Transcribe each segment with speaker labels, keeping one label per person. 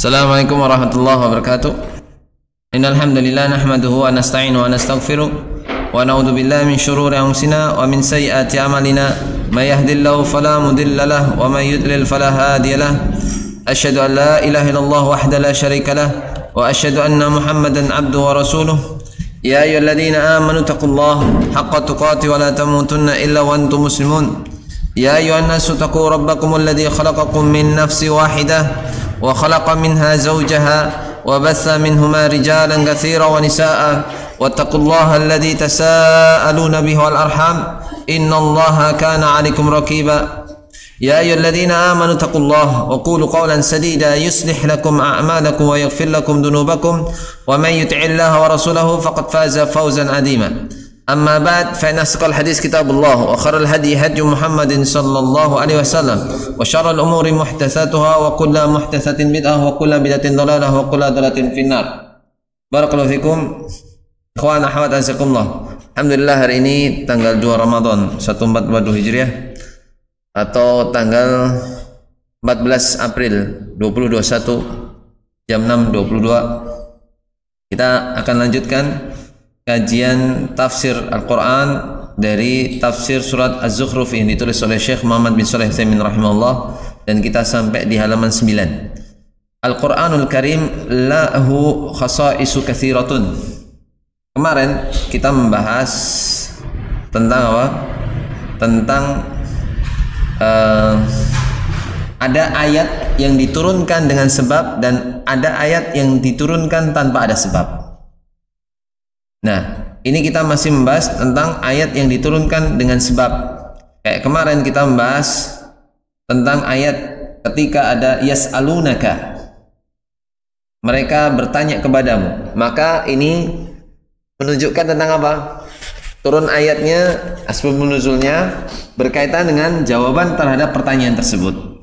Speaker 1: Assalamualaikum warahmatullahi wabarakatuh. Innal hamdalillah nahmaduhu wa nasta'inu wa nastaghfiruh wa na'udzu billahi min shururi anfusina wa min sayyiati a'malina. May yahdihillahu fala mudilla lahu wa may yudlil fala hadiya lahu. Asyhadu an la ilaha illallah wahdahu la syarika lahu wa asyhadu anna Muhammadan 'abduhu wa rasuluh. Ya ayyuhalladzina amanu taqullaha haqqa tuqatih wa la tamutunna illa wa antum muslimun. Ya ayyuhan nasu taqu rabbakumul ladzi khalaqakum min nafsin wahidah وخلق منها زوجها وبث منهما رجالا كثيرا ونساء واتقوا الله الذي تساءلون به والأرحام إن الله كان عليكم رقيبا يا أيها الذين آمنوا اتقوا الله وقولوا قولا سديدا يصلح لكم أعمالكم ويغفر لكم ذنوبكم ومن يطع الله ورسوله فقد فاز فوزا عظيما أما بعد فإن أصدق الحديث كتاب الله وخير الهدي هدي محمد صلى الله عليه وسلم وشر الأمور محدثاتها وكل محدثة بدعة وكل بدعة ضلالة وكل ضلالة في النار. Barakallahu fikum. Ikhwan akhwat azakumullah. Alhamdulillah hari ini tanggal 2 Ramadan 1442 Hijriah atau tanggal 14 April 2021 jam 6.22. Kita akan lanjutkan kajian tafsir Al-Quran dari tafsir surat Az-Zukhruf yang ditulis oleh Syekh Muhammad bin Shalih Al-Utsaimin rahimahullah, dan kita sampai di halaman 9. Al-Quranul Karim lahu khasa'isu katsiratun. Kemarin kita membahas tentang apa? Tentang ada ayat yang diturunkan dengan sebab dan ada ayat yang diturunkan tanpa ada sebab. Nah, ini kita masih membahas tentang ayat yang diturunkan dengan sebab. Kayak kemarin kita membahas tentang ayat ketika ada yas'alunaka, mereka bertanya kepadamu. Maka ini menunjukkan tentang apa? Turun ayatnya, asbab nuzulnya berkaitan dengan jawaban terhadap pertanyaan tersebut.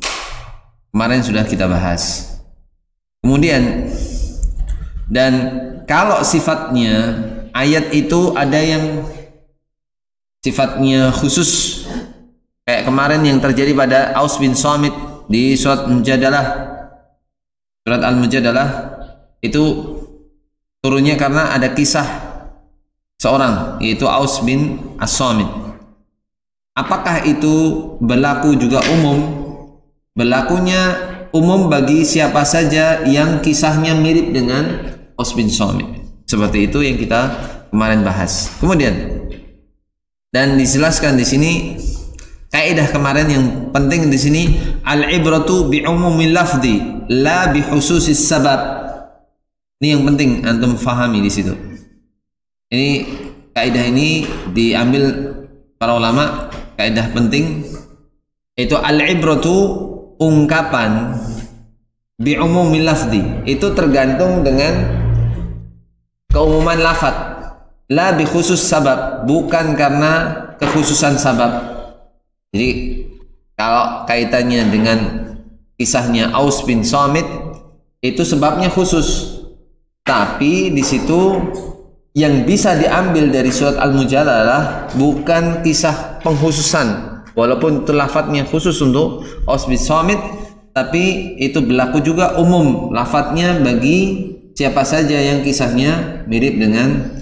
Speaker 1: Kemarin sudah kita bahas. Kemudian, dan kalau sifatnya ayat itu ada yang sifatnya khusus, kayak kemarin yang terjadi pada Aus bin Samit di surat Mujadalah, surat Al-Mujadalah itu turunnya karena ada kisah seorang, yaitu Aus bin As-Samit. Apakah itu berlaku juga umum? Berlakunya umum bagi siapa saja yang kisahnya mirip dengan Aus bin Samit. Seperti itu yang kita kemarin bahas. Kemudian, dan dijelaskan di sini kaidah kemarin yang penting di sini, al-ibratu bi umumil lafzi la bi khususis sabab. Ini yang penting antum fahami di situ. Ini kaidah ini diambil para ulama, kaidah penting, yaitu al-ibratu, ungkapan, bi umumil lafzi itu tergantung dengan keumuman lafaz, la bi khusus sabab, bukan karena kekhususan sabab. Jadi kalau kaitannya dengan kisahnya Aus bin Samit itu sebabnya khusus, tapi di situ yang bisa diambil dari surat Al-Mujadalah bukan kisah pengkhususan, walaupun itu lafadznya khusus untuk Aus bin Samit, tapi itu berlaku juga umum lafadznya bagi siapa saja yang kisahnya mirip dengan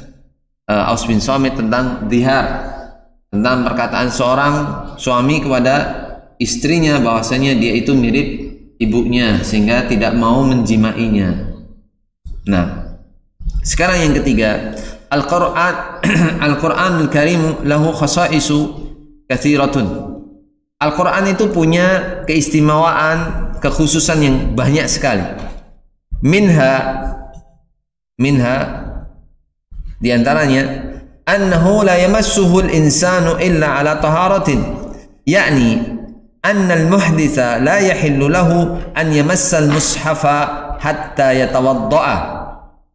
Speaker 1: Aus bin Samit tentang dhihar, tentang perkataan seorang suami kepada istrinya bahwasanya dia itu mirip ibunya sehingga tidak mau menjimainya. Nah, sekarang yang ketiga, Al-Qur'anul Karim lahu khasa'isu katsiratun. Al-Qur'an itu punya keistimewaan, kekhususan yang banyak sekali. Minha di antaranya annahu la yamassuhu al-insanu illa ala taharatin, yakni anna al-muhditha la yahillu lahu an yamassa al-mushafa hatta yatawadda'a,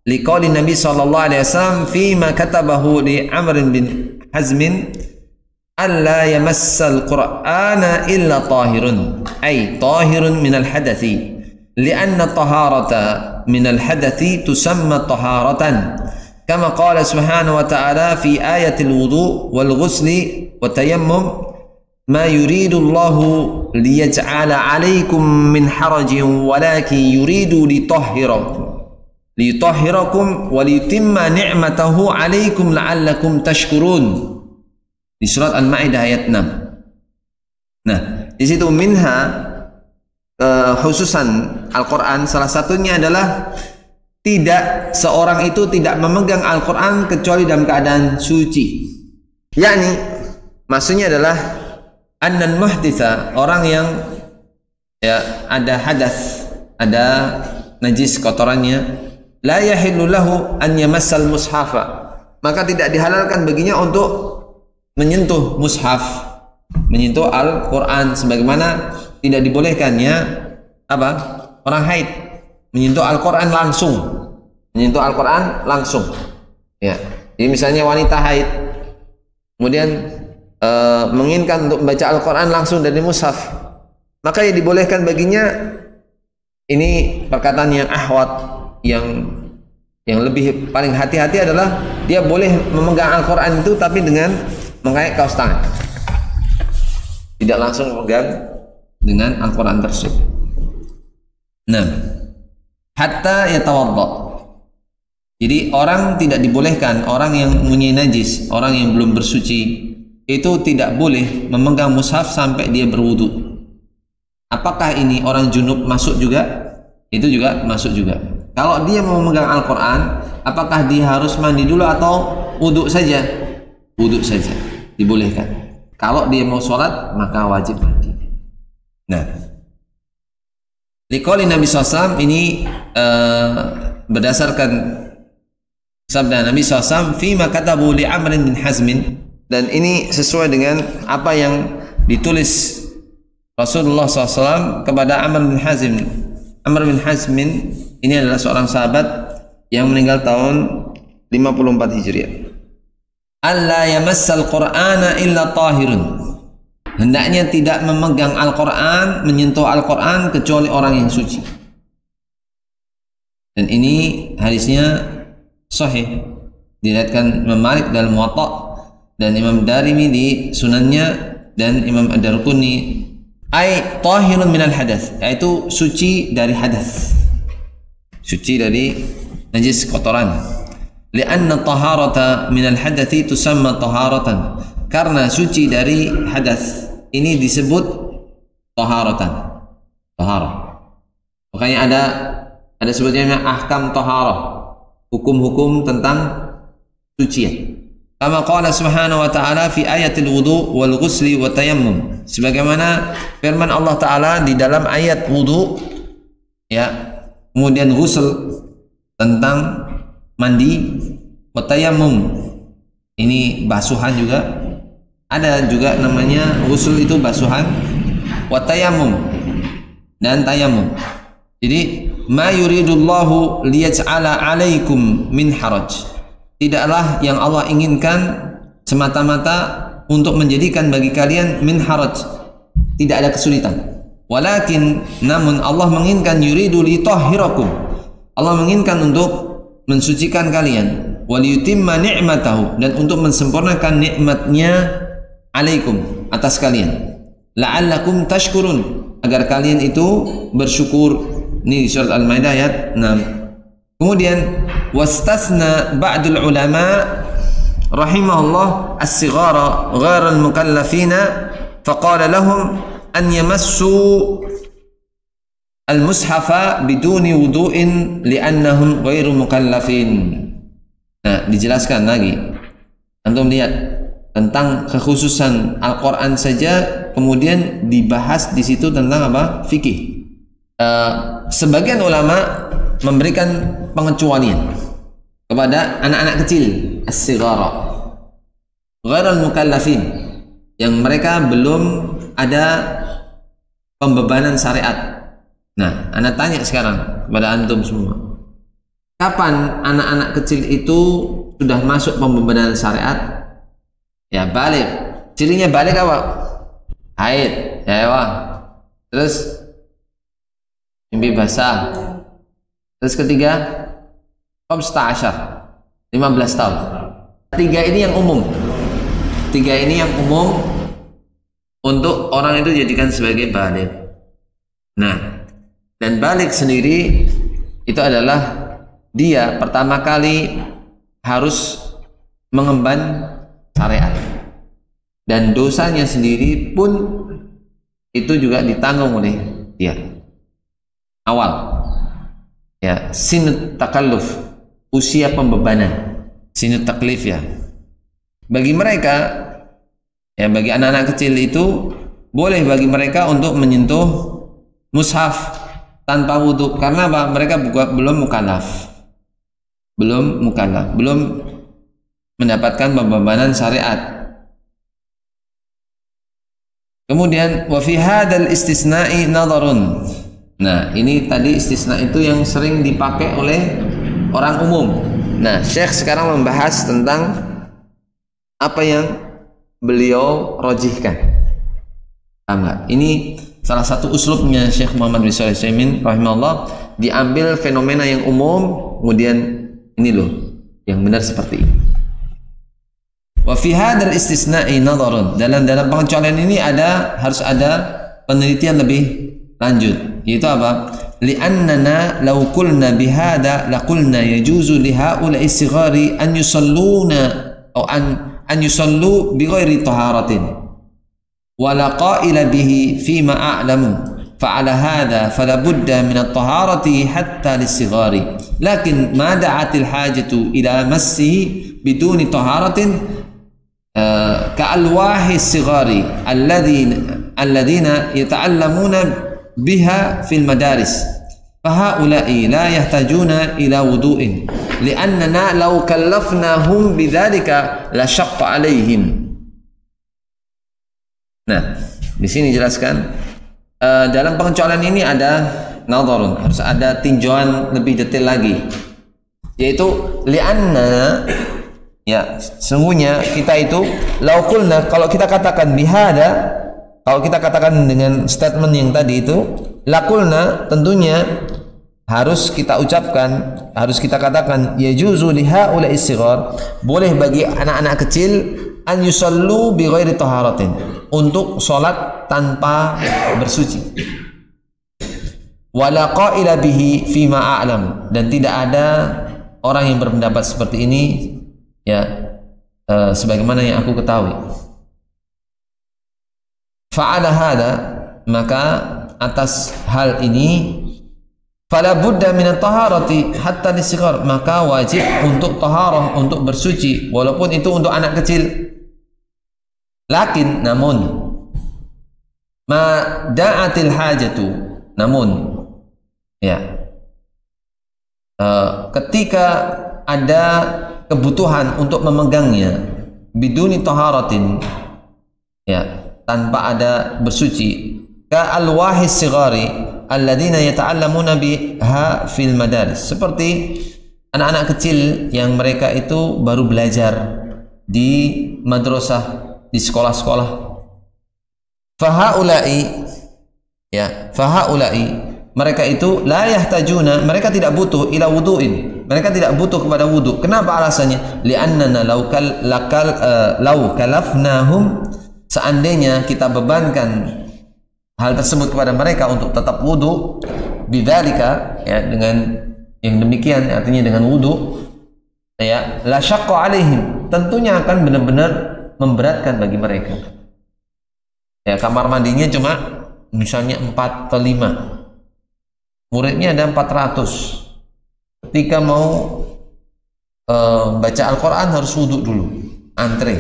Speaker 1: liqauli Nabi sallallahu alaihi wasallam fima katabahu li Amr bin Hazm alla yamassa al-Qur'ana illa tahirun, ay tahirun min al-hadathi, lianna taharata من الحدث تسمى طهارة كما قال سبحانه وتعالى في آية الوضوء والغسل والتيمم ma yuridullahu liyaj'ala 'alaikum min harajin walakin yuridu litahhirakum wa liyutimma ni'matahu 'alaikum la'allakum tashkurun. Di surat Al-Maidah ayat 6. Nah, di situ minha khususan Al-Quran, salah satunya adalah tidak, seorang itu tidak memegang Al-Quran kecuali dalam keadaan suci. Yakni maksudnya adalah annal muhditha, orang yang ya ada hadas, ada najis kotorannya, la yahillu lahu an yamassal mushafa, maka tidak dihalalkan baginya untuk menyentuh mushaf, menyentuh Al-Quran, sebagaimana tidak dibolehkannya apa? Orang haid menyentuh Al-Quran langsung, menyentuh Al-Quran langsung. Ya, jadi misalnya wanita haid kemudian menginginkan untuk membaca Al-Quran langsung dari mushaf, maka yang dibolehkan baginya, ini perkataan yang ahwat, yang lebih paling hati-hati adalah dia boleh memegang Al-Quran itu tapi dengan mengkayak kaos tangan, tidak langsung memegang dengan Al-Quran tersebut. Nah, hatta yatawadda. Jadi orang tidak dibolehkan, orang yang mempunyai najis, orang yang belum bersuci, itu tidak boleh memegang mushaf sampai dia berwudu. Apakah ini orang junub masuk juga? Itu juga masuk juga. Kalau dia mau memegang Al-Quran, apakah dia harus mandi dulu atau wudu saja? Wudu saja, dibolehkan. Kalau dia mau sholat, maka wajib mandi. Nah, liqauli Nabi SAW ini berdasarkan sabda Nabi SAW, fima katabu li Amr bin Hazmin, dan ini sesuai dengan apa yang ditulis Rasulullah SAW kepada Amr bin Hazm. Amr bin Hazmin ini adalah seorang sahabat yang meninggal tahun 54 Hijriah. Alla yamassal Qur'ana illa tahirun, hendaknya tidak memegang Al-Quran, menyentuh Al-Quran kecuali orang yang suci. Dan ini hadisnya sahih, diriwayatkan Imam Malik dalam Muwatta dan Imam Darimi di Sunannya dan Imam Ad-Darqutni. Ai tahirun minal hadath, yaitu suci dari hadas, suci dari najis kotoran. Lianna taharata minal hadathi tusamma taharatan, karena suci dari hadas ini disebut taharatan, taharah. Makanya ada sebutnya ahkam taharah, hukum-hukum tentang sucian. Kama qala subhanahu wa ta'ala fi ayatil wudu wal ghusli wa tayammum, sebagaimana firman Allah Ta'ala di dalam ayat wudu, ya, kemudian ghusl tentang mandi, wa tayammum ini basuhan juga. Ada juga namanya ghusl itu basuhan, wa tayammum dan tayammum. Jadi ma yuridullahu liyaj'ala 'alaikum min haraj, tidaklah yang Allah inginkan semata-mata untuk menjadikan bagi kalian min haraj, tidak ada kesulitan. Walakin, namun Allah menginginkan yuridu litahhirakum, Allah menginginkan untuk mensucikan kalian, waliyutimma ni'matahu, dan untuk mensempurnakan nikmatnya alaikum, atas kalian, la'allakum tashkurun, agar kalian itu bersyukur. Ini di surat Al-Maidah ayat 6. Kemudian wastasna ba'dul ulama rahimahullah as-sighara ghairal mukallafina faqala lahum an yamassu al-mushafa biduni wudu'in li'annahum ghairu mukallafin. Nah, dijelaskan lagi. Antum lihat tentang kekhususan Al-Quran saja, kemudian dibahas di situ tentang apa? Fikih. Sebagian ulama memberikan pengecualian kepada anak-anak kecil, as-sighara ghairal mukallafin, yang mereka belum ada pembebanan syariat. Nah, ana tanya sekarang kepada antum semua, kapan anak-anak kecil itu sudah masuk pembebanan syariat? Ya, balik. Cirinya balik apa? Haid, ya, wah. Terus mimpi basah. Terus ketiga, 15 tahun. Tiga ini yang umum. Tiga ini yang umum untuk orang itu jadikan sebagai balik. Nah, dan balik sendiri itu adalah dia pertama kali harus mengemban syariat, dan dosanya sendiri pun itu juga ditanggung oleh dia. Awal ya, sinut takalluf, usia pembebanan, sinut taklif ya. Bagi mereka ya, bagi anak-anak kecil itu boleh bagi mereka untuk menyentuh mushaf tanpa wudhu. Karena apa? Mereka belum mukallaf, belum mendapatkan pembebanan syariat. Kemudian wa fi hadzal istisna'i nadharun. Nah, ini tadi istisna itu yang sering dipakai oleh orang umum. Nah, Syekh sekarang membahas tentang apa yang beliau rojihkan. Paham nggak? Ini salah satu uslubnya Syekh Muhammad bin Shalih Al-Utsaimin rahimahullah, diambil fenomena yang umum, kemudian ini loh yang benar seperti ini. Wa fi hadzal istisna'i nadharun. Dalam pengecualian ini harus ada penelitian lebih lanjut, yaitu apa? Li'annana law qulna bihadza laqulna yajuzu li haula'i sighari an yusalluna atau an yusallu bighairi taharatin wa la qaila bihi fima a'lamu fa'ala hadza fala budda min at-taharati hatta lis-sighari lakin ma da'atil hajatu ila massihi biduni taharatin ka'alwahi as-sighari alladhina yata'allamuna biha fil madaris fahaula'i la yahtajuna ila wudu'in li'annana law kallafnahum bidzalika la syaqqa 'alaihim. Nah, di sini jelaskan dalam pengecualian ini ada nadharun, harus ada tinjauan lebih detail lagi, yaitu li'anna ya, sesungguhnya kita itu law qulna, kalau kita katakan bihada, kalau kita katakan dengan statement yang tadi itu, laqulna, tentunya harus kita ucapkan, harus kita katakan yajuzu li haula'i sighar, boleh bagi anak-anak kecil an yusallu bi ghairi taharatin, untuk sholat tanpa bersuci. Wala qaila bihi fima a'lam, dan tidak ada orang yang berpendapat seperti ini ya, sebagaimana yang aku ketahui. Fa'ala hada, maka atas hal ini fala budda min at-taharati hatta lis-sighar, maka wajib untuk taharah, untuk bersuci, walaupun itu untuk anak kecil. Lakin, namun ma da'atil hajatu, namun ya, ketika ada kebutuhan untuk memegangnya biduni taharatin ya, tanpa ada bersuci, ka alwahis sighari alladzina yata'allamuna biha fil madaris, seperti anak-anak kecil yang mereka itu baru belajar di madrasah, di sekolah-sekolah. Fahaula'i ya, fahaula'i, mereka itu la yahtajuna, mereka tidak butuh ila wudu'in, mereka tidak butuh kepada wudu. Kenapa alasannya? Li'annana law kalafnahum, seandainya kita bebankan hal tersebut kepada mereka untuk tetap wudu, bidzalika ya, dengan yang demikian, artinya dengan wudu ya, la syaqqa alaihim, tentunya akan benar-benar memberatkan bagi mereka. Ya, kamar mandinya cuma misalnya 4 atau 5, muridnya ada 400. Ketika mau baca Al-Quran harus wudu dulu, antre.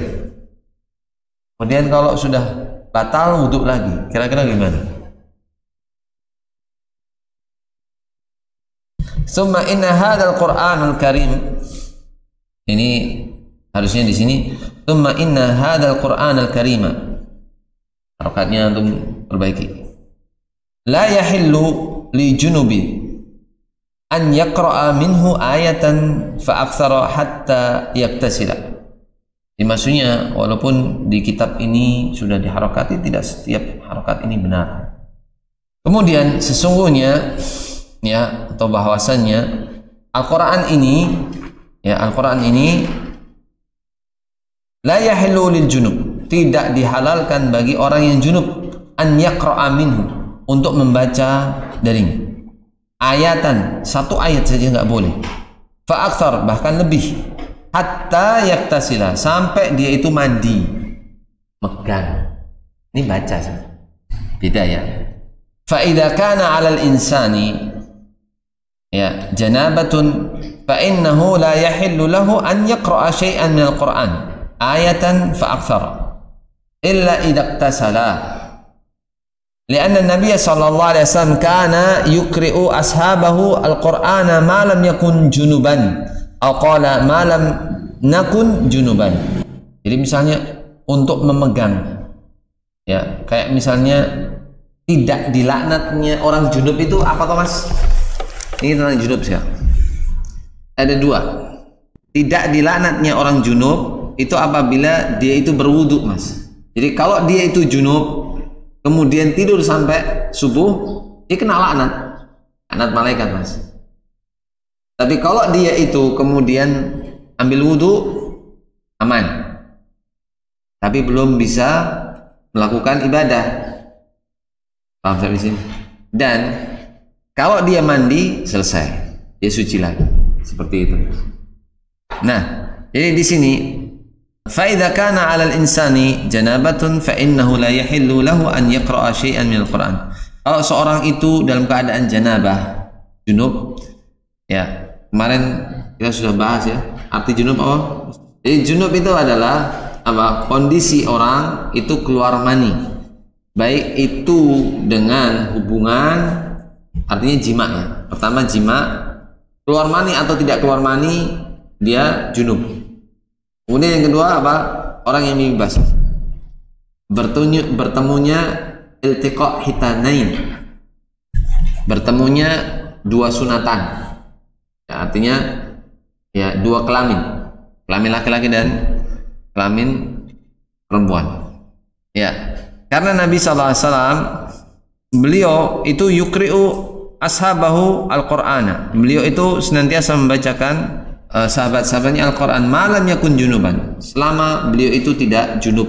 Speaker 1: Kemudian kalau sudah batal, wudu lagi. Kira-kira gimana? Summa inna hadzal Qur'anul Karim, ini harusnya di sini summa inna hadzal Qur'anal Karima, harokatnya antum perbaiki. La yahillu li junubin an yaqra'a minhu ayatan fa aktsara hatta yaktasila. Maksudnya, walaupun di kitab ini sudah diharokati, tidak setiap harokat ini benar. Kemudian sesungguhnya ya, atau bahwasannya Al-Quran ini ya, Al-Quran ini la yahillu lil junub, tidak dihalalkan bagi orang yang junub an yaqra'a minhu, untuk membaca darinya. Ayatan, satu ayat saja nggak boleh. Fa aktsar, bahkan lebih. Hatta yaktasila, sampai dia itu mandi. Megang. Ini baca sih. Beda ya. Fa idza kana 'alal insani ya janabatun fa innahu la yahillu lahu an yaqra'a syai'an min al-Qur'an ayatan fa aktsar illa idza iktasala. لأن النبي صلى الله عليه وسلم كان يقرئ أصحابه القرآن ما لم يكن جنبا أو قال ما لم نكن جنبا. Jadi misalnya untuk memegang, ya kayak misalnya tidak dilaknatnya orang junub itu apa toh mas? Ini tentang junub ya. Ada dua. Tidak dilaknatnya orang junub itu apabila dia itu berwudu mas. Jadi kalau dia itu junub kemudian tidur sampai subuh, dia kena laknat malaikat mas. Tapi kalau dia itu kemudian ambil wudhu, aman, tapi belum bisa melakukan ibadah. Paham sampai sini? Dan kalau dia mandi, selesai, dia suci lagi, seperti itu. Nah, jadi di sini فَإِذَا كَانَ عَلَى الْإِنسَانِ جَنَابَةٌ فَإِنَّهُ لَا يَحِلُّ لَهُ أَنْ يَقْرَأَ شَيْئًا مِنَ الْقُرْآنِ. Kalau seorang itu dalam keadaan janabah, junub, ya kemarin kita sudah bahas ya arti junub apa? Jadi junub itu adalah apa? Kondisi orang itu keluar mani, baik itu dengan hubungan, artinya jima ya. Pertama jima, keluar mani atau tidak keluar mani, dia junub. Kemudian yang kedua apa? Orang yang mimpi basah. Bertemunya iltiqa hitanain. Bertemunya dua sunatan. Ya, artinya ya dua kelamin. Kelamin laki-laki dan kelamin perempuan. Ya. Karena Nabi sallallahu alaihi wasallam beliau itu yukri'u ashabahu al-Qur'ana. Beliau itu senantiasa membacakan sahabat-sahabatnya Al-Quran malam yakun junuban, selama beliau itu tidak junub.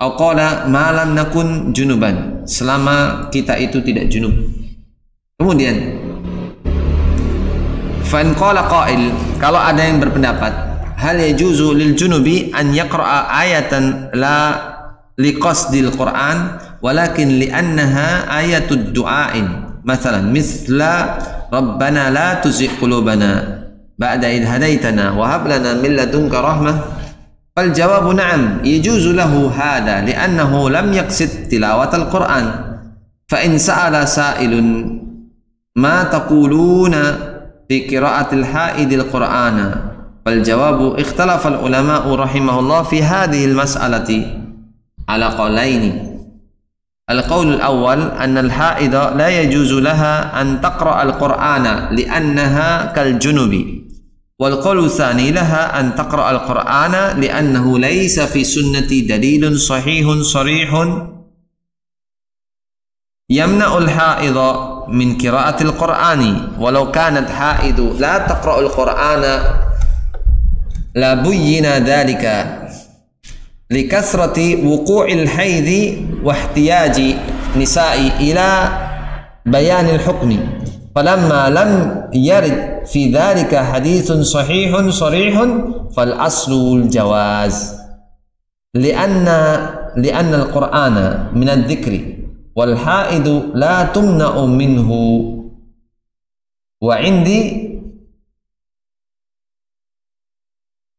Speaker 1: Au qala malam nakun junuban, selama kita itu tidak junub. Kemudian fan qala qail, kalau ada yang berpendapat hal yajuzu lil junubi an yaqra'a ayatan la liqasdil Qur'an walakin li'annaha ayatud du'ain, mathalan misla rabbana la tuzigh qulubana ba'da idh hadaitana wa hab lana min ladunka rahmah. Fal jawabu na'am yajuzu lahu hadha li'annahu lam yaqsid tilawatal Qur'an. Fa in sa'ala sa'ilun ma taquluna fi qira'atil haidil Qur'ana, fal jawabu ikhtalafa al ulama'u rahimahullah fi hadhihi al mas'alati ala qawlaini. القول الأول أن الحائض لا يجوز لها أن تقرأ القرآن لأنها كالجنب، والقول الثاني لها أن تقرأ القرآن لأنه ليس في سنة دليل صحيح صريح يمنع الحائض من قراءة القرآن، ولو كانت حائض لا تقرأ القرآن لبين ذلك لكثرة وقوع الحيض واحتياج النساء إلى بيان الحكم، فلما لم يرد في ذلك حديث صحيح صريح فالأصل الجواز، لأن القرآن من الذكر والحائض لا تمنع منه. وعندي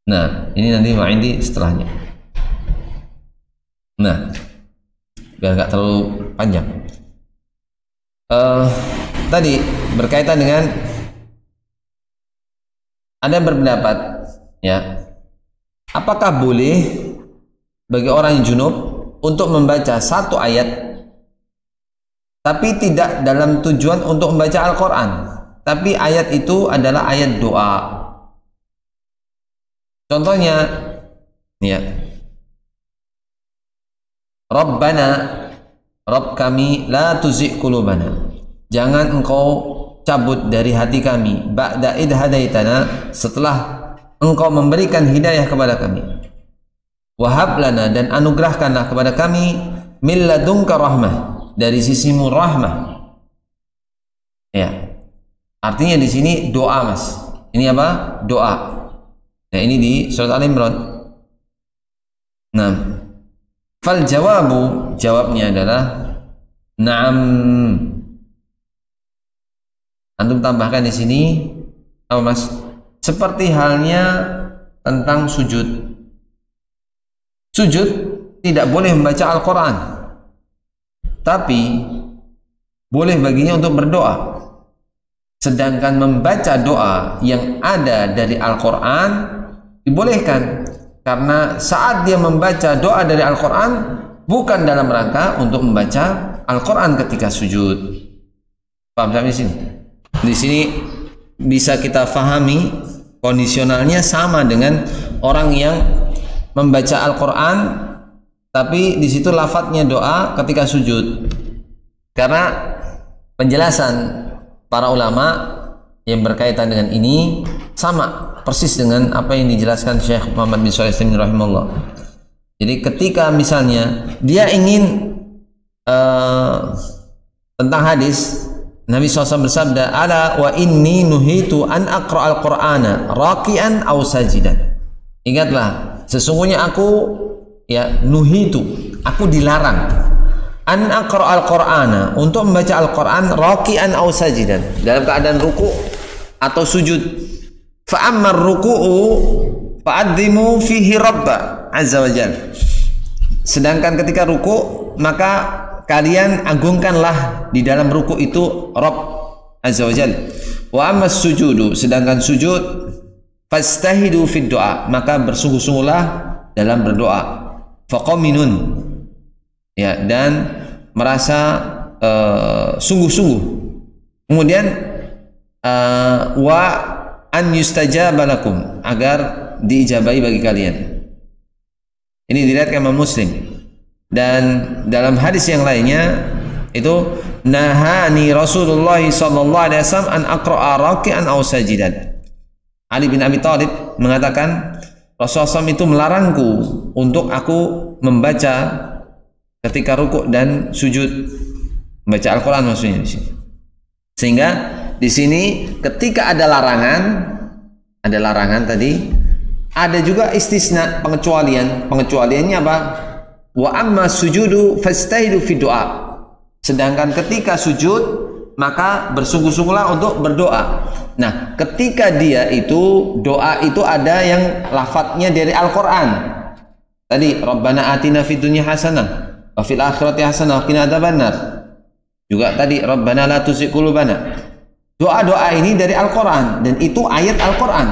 Speaker 1: nah ini nanti وعندي setelahnya. Nah, biar nggak terlalu panjang. Tadi berkaitan dengan ada yang berpendapat, ya, apakah boleh bagi orang yang junub untuk membaca satu ayat, tapi tidak dalam tujuan untuk membaca Al-Quran, tapi ayat itu adalah ayat doa. Contohnya, ya. Rabbana, Rabb kami, la tuzigh qulubana, jangan engkau cabut dari hati kami, ba'da idh hadaitana, setelah engkau memberikan hidayah kepada kami, Wahab lana, dan anugerahkanlah kepada kami min ladunka rahmah, dari sisimu rahmah. Ya. Artinya di sini doa, Mas. Ini apa? Doa. Nah, ini di surat Al-Imran. Nah, fal jawabu, jawabnya adalah na'am. Antum tambahkan di sini apa, Mas? Seperti halnya tentang sujud. Sujud tidak boleh membaca Al-Quran, tapi boleh baginya untuk berdoa. Sedangkan membaca doa yang ada dari Al-Quran dibolehkan, karena saat dia membaca doa dari Al-Quran bukan dalam rangka untuk membaca Al-Quran ketika sujud. Paham sampai sini? Di sini bisa kita fahami kondisionalnya sama dengan orang yang membaca Al-Quran tapi di situ lafadznya doa ketika sujud. Karena penjelasan para ulama yang berkaitan dengan ini sama persis dengan apa yang dijelaskan Syekh Muhammad bin Shalih Al-Utsaimin rahimahullah. Jadi ketika misalnya dia ingin tentang hadis Nabi SAW bersabda, ala wa inni nuhitu an aqra al-Qur'ana raki'an aw sajidan. Ingatlah, sesungguhnya aku nuhitu, aku dilarang an aqra al-Qur'ana, untuk membaca Al-Qur'an raki'an aw sajidan, dalam keadaan ruku' atau sujud. Fa ammar ruku'u fa'adhimu fihi rabba azza wa jalla. Sedangkan ketika ruku' maka kalian agungkanlah di dalam ruku' itu Rabb azza wa jalla. Wa ammas sujudu, sedangkan sujud fastahidu fid doa, maka bersungguh-sungguhlah dalam berdoa. Faqaminun, ya, dan merasa sungguh-sungguh. Kemudian wa an yustajaba lakum, agar diijabahi bagi kalian. Ini diriwayatkan Imam Muslim. Dan dalam hadis yang lainnya itu nahani Rasulullah sallallahu alaihi wasallam an aqra'a raki'an aw sajidan. Ali bin Abi Thalib mengatakan Rasulullah SAW itu melarangku untuk aku membaca ketika rukuk dan sujud, membaca Al-Quran maksudnya di sini. Sehingga di sini ketika ada larangan tadi, ada juga istisna, pengecualian. Pengecualiannya apa? Wa amma sujudu fastahidu fi doa. Sedangkan ketika sujud maka bersungguh-sungguhlah untuk berdoa. Nah, ketika dia itu doa itu ada yang lafadznya dari Al-Quran. Tadi Rabbana atina fid dunya hasanah wa fil akhirati hasanah wa qina adzabannar. Juga tadi Rabbana la tuzigh qulubana. Doa-doa ini dari Al-Quran dan itu ayat Al-Quran.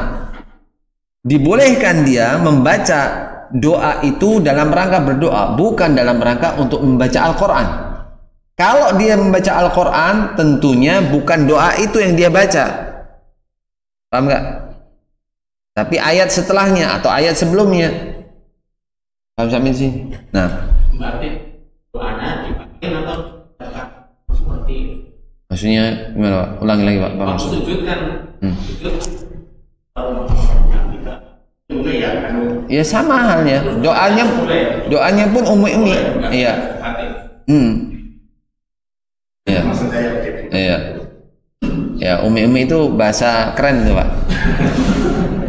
Speaker 1: Dibolehkan dia membaca doa itu dalam rangka berdoa, bukan dalam rangka untuk membaca Al-Quran. Kalau dia membaca Al-Quran, tentunya bukan doa itu yang dia baca. Paham nggak? Tapi ayat setelahnya atau ayat sebelumnya. Paham sampai sini? Nah,
Speaker 2: berarti doanya dipakai atau seperti
Speaker 1: maksudnya gimana, Pak? Ulangi lagi, Pak.
Speaker 2: waktu sujud kan sujud
Speaker 1: ya sama halnya. Doanya pun umi. Iya. Iya. Iya. Ya, umi itu bahasa keren tuh, Pak.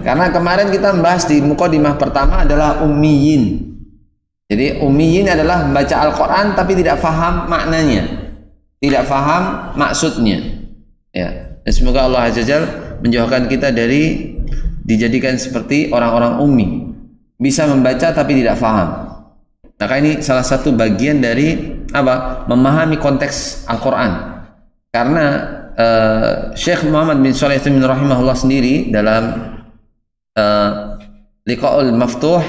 Speaker 1: Karena kemarin kita membahas di mukadimah pertama adalah ummiyin. Jadi ummiyin adalah membaca Al-Quran tapi tidak faham maknanya, tidak faham maksudnya. Ya. Dan semoga Allah Azza Jalla menjauhkan kita dari dijadikan seperti orang-orang ummi, bisa membaca tapi tidak faham. Maka ini salah satu bagian dari apa? Memahami konteks Al-Quran. Karena Syekh Muhammad bin Shalih Al-Utsaimin rahimahullah sendiri dalam Liqa'ul Maftuh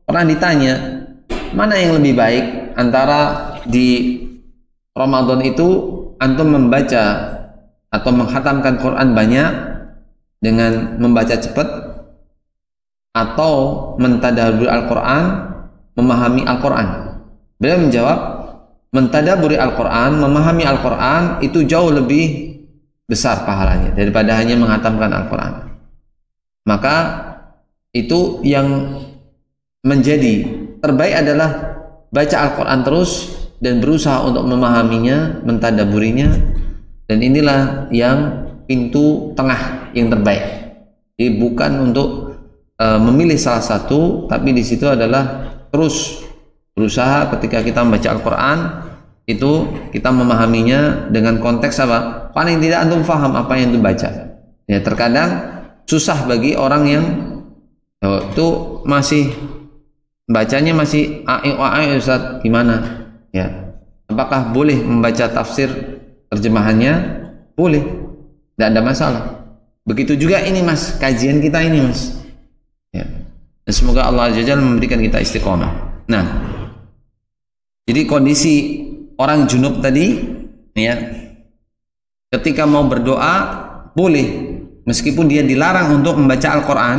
Speaker 1: pernah ditanya, mana yang lebih baik antara di Ramadan itu antum membaca atau menghatamkan Quran banyak dengan membaca cepat, atau mentadabburi Al-Quran, memahami Al-Quran? Beliau menjawab, mentadabburi Al-Quran, memahami Al-Quran itu jauh lebih besar pahalanya daripada hanya menghatamkan Al-Quran. Maka itu yang menjadi terbaik adalah baca Al-Quran terus dan berusaha untuk memahaminya, mentadaburinya, dan inilah yang pintu tengah yang terbaik. Jadi bukan untuk memilih salah satu, tapi di situ adalah terus berusaha ketika kita membaca Al-Quran itu kita memahaminya dengan konteks apa? Paling tidak antum faham apa yang antum baca. Ya, terkadang susah bagi orang yang itu masih bacanya masih Ustaz, gimana? Ya. Apakah boleh membaca tafsir terjemahannya? Boleh. Tidak ada masalah. Begitu juga ini Mas, kajian kita ini Mas. Ya. Dan semoga Allah Azza wa Jalla memberikan kita istiqomah. Nah, jadi kondisi orang junub tadi, ya, ketika mau berdoa boleh, meskipun dia dilarang untuk membaca Al-Quran,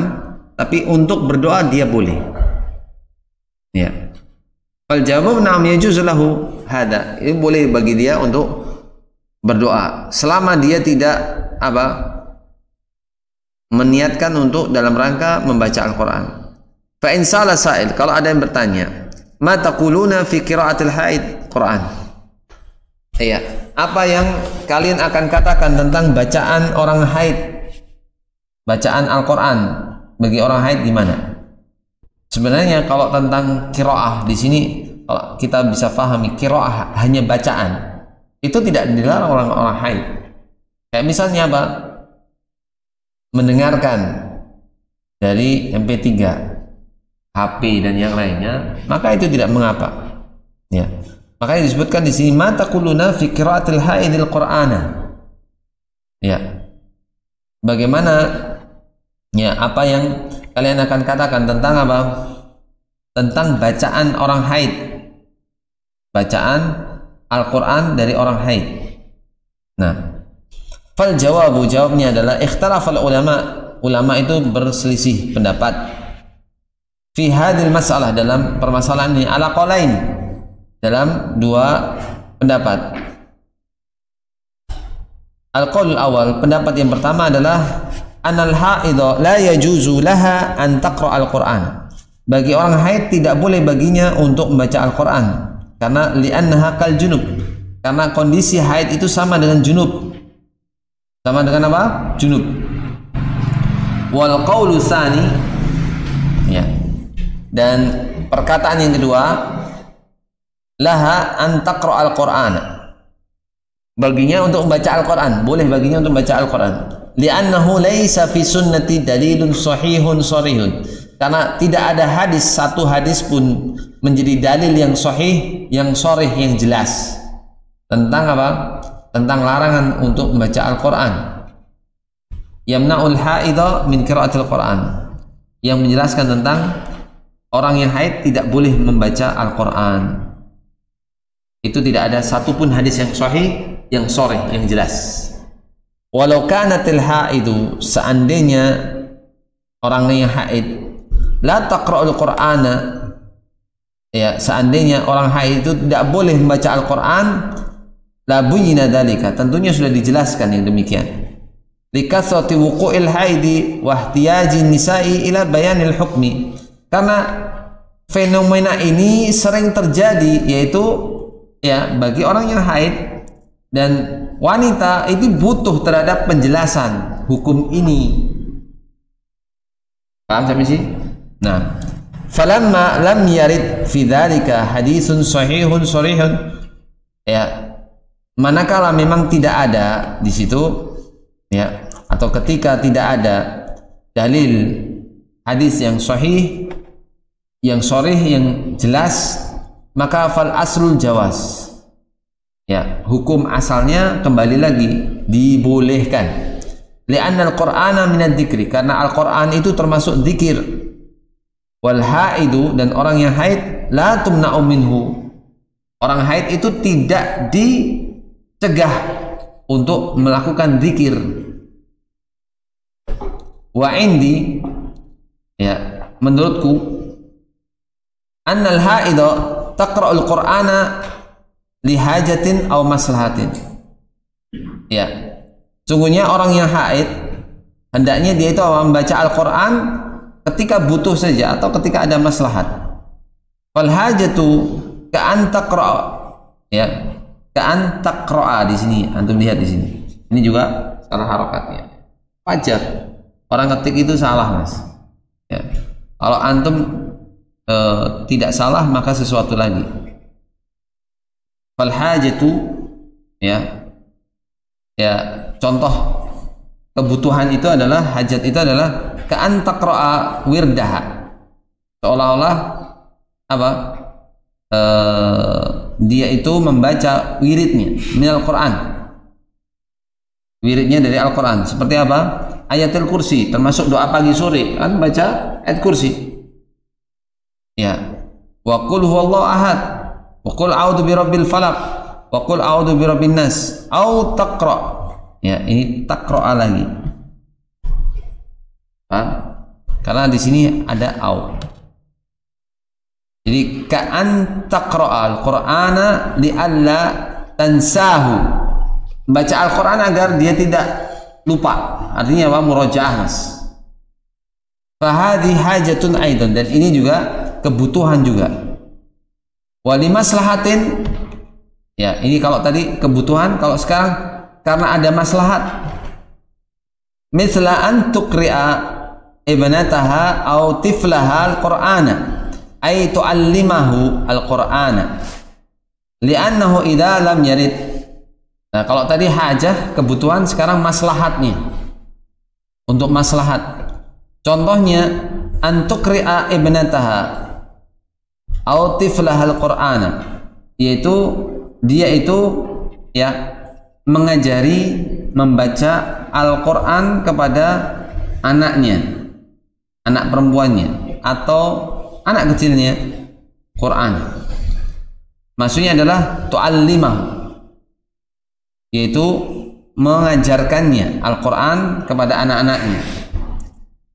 Speaker 1: tapi untuk berdoa dia boleh. Ya. Fal jawab na'am yajuzu lahu hada. Ini boleh bagi dia untuk berdoa selama dia tidak meniatkan untuk dalam rangka membaca Al-Quran. Fa in sala sa'il, kalau ada yang bertanya, ma taquluna fi qira'atil haid Quran? Iya, apa yang kalian akan katakan tentang bacaan orang haid? Bacaan Al-Quran bagi orang haid gimana? Sebenarnya kalau tentang qiraah di sini, kalau kita bisa pahami qiraah hanya bacaan, itu tidak dilarang orang-orang haid. Kayak misalnya apa? Mendengarkan dari MP3, HP dan yang lainnya, maka itu tidak mengapa. Ya. Makanya disebutkan di sini mata kuluna fi qiraatil haidil Qur'ana. Ya. Bagaimana ya apa yang kalian akan katakan tentang apa? Tentang bacaan orang haid. Bacaan Al-Qur'an dari orang haid. Nah, fal jawabu, jawabnya adalah ikhtalafal ulama. Ulama itu berselisih pendapat fi hadil masalah, dalam permasalahan ini, ala qaulain, dalam dua pendapat. Al-qaul awal, pendapat yang pertama adalah anal haidha la yajuzu laha an taqra al-Qur'an. Bagi orang haid tidak boleh baginya untuk membaca Al-Qur'an karena li'annaha kal junub. Karena kondisi haid itu sama dengan junub. Sama dengan apa? Junub. Wal qaulu tsani, ya. Dan perkataan yang kedua, laha an taqra al-Qur'an. Baginya untuk membaca Al-Quran, boleh baginya untuk membaca Al-Quran. Li'annahu laisa fi sunnati dalilun sahihun sharihun. Karena tidak ada hadis, satu hadis pun menjadi dalil yang sahih, yang sharih, yang jelas tentang apa? Tentang larangan untuk membaca Al-Quran. Yamna'ul haidha min qira'atil Quran. Yang menjelaskan tentang orang yang haid tidak boleh membaca Al-Quran. Itu tidak ada satupun hadis yang sahih, yang sharih, yang jelas. Walau kanatil haidu, seandainya orang yang haid la taqra'ul Qur'ana, ya, seandainya orang haid itu tidak boleh membaca Al-Quran, la buyyina dzalika, tentunya sudah dijelaskan yang demikian. Likathrati wuqu'il haidi wa ihtiyajin nisa'i ila bayanil hukmi. Karena fenomena ini sering terjadi, yaitu ya bagi orang yang haid dan wanita itu butuh terhadap penjelasan hukum ini. Paham sampai sini? Nah, falamma lam yarid fi dzalika haditsun sahihun sharihun, ya, manakala memang tidak ada di situ, ya, atau ketika tidak ada dalil hadis yang sahih, yang sharih, yang jelas, maka fal aslul jawaz, ya, hukum asalnya kembali lagi dibolehkan. Li'anna al-Qur'ana minad dzikri, karena Al-Qur'an itu termasuk zikir. Wal haidu, dan orang yang haid la tumna'u minhu, orang haid itu tidak dicegah untuk melakukan zikir. Wa indi, ya, menurutku, annal haidha taqra'ul Qur'ana lihajatin aw maslahatin. Ya, sungguhnya orang yang haid hendaknya dia itu membaca Al-Quran ketika butuh saja atau ketika ada maslahat. Fal hajatu ka'an taqra, ya. Ka'an taqra di sini, antum lihat di sini. Ini juga salah harokatnya. Wajar. Orang ketik itu salah, Mas. Ya. Kalau antum tidak salah maka sesuatu lagi. Fal hajatu, ya. Ya, contoh kebutuhan itu adalah, hajat itu adalah ka'an taqra wirdaha. Seolah-olah apa? Dia itu membaca wiridnya minal Quran, wiridnya dari Al-Quran. Seperti apa? Ayatul kursi, termasuk doa pagi sore kan baca ayat kursi, ya. Wa qul huwallahu ahad, wa qul a'udzu birabbil falaq, wa qul a'udzu birabbin nas, au taqra, ya. Ini taqra lagi, karena di sini ada au. Jadi ka'an taqra'a al-Qur'ana li'alla tansahu. Baca Al-Qur'an agar dia tidak lupa. Artinya apa? Murajaah, Mas. Fahadhi hajatun aidan, dan ini juga kebutuhan juga. Wa limaslahatin, ya, ini kalau tadi kebutuhan, kalau sekarang karena ada maslahat. Mithla an tuqri'a ibnataha au tiflaha al-Qur'ana, ay tu'allimahu al-Qur'ana li'annahu idza lam yarid. Nah, kalau tadi hajah kebutuhan, sekarang maslahatnya. Untuk maslahat, contohnya antukri'a ibnataha au tiflaha al-Qur'ana, yaitu dia itu, ya, mengajari membaca Al-Qur'an kepada anaknya, anak perempuannya atau anak kecilnya Quran. Maksudnya adalah tu'allimah, yaitu mengajarkannya Al-Quran kepada anak-anaknya.